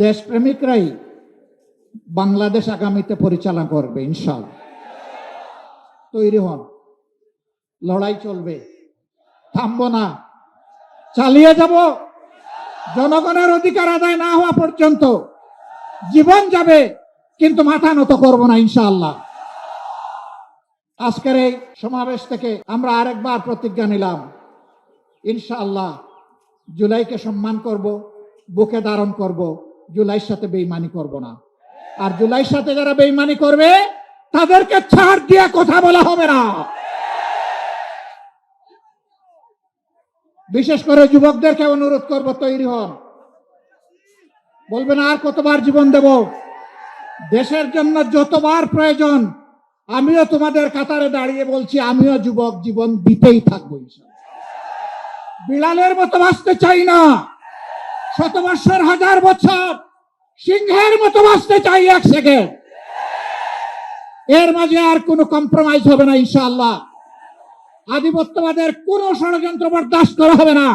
দেশপ্রেমিকরাই বাংলাদেশ আগামীতে পরিচালনা করবে ইনশাআল্লাহ। তৈরি হন, লড়াই চলবে, থামবো না, চালিয়ে যাব। জনগণের অধিকার আদায় না হওয়া পর্যন্ত জীবন যাবে, কিন্তু মাথা নত করবো না ইনশাআল্লাহ। আজকের এই সমাবেশ থেকে আমরা আরেকবার প্রতিজ্ঞা নিলাম, ইনশাআল্লাহ জুলাইকে সম্মান করব, বুকে ধারণ করব, জুলাইয়ের সাথে বেঈমানি করব না। আর জুলাইয়ের সাথে যারা বেঈমানি করবে তাদেরকে ছাড় দিয়ে কথা বলা হবে না। বিশেষ করে যুবকদেরকে অনুরোধ করব, তৈরি হন। বলবেন আর কতবার জীবন দেব? দেশের জন্য যতবার প্রয়োজন আমিও তোমাদের কাতারে দাঁড়িয়ে বলছি, আমিও যুবক, জীবন দিতেই থাকবো ইনশাআল্লাহ। বিড়ালের মতো বাঁচতে চাই না, 100 বছর, 1000 বছর, সিংহের মতো বাঁচতে চাই 1 সেকেন্ড। এর মাঝে আর কোনো কম্প্রোমাইজ হবে না ইনশাআল্লাহ। আধিপত্যবাদের কোনো ষড়যন্ত্র বরদাস্ত করা হবে না।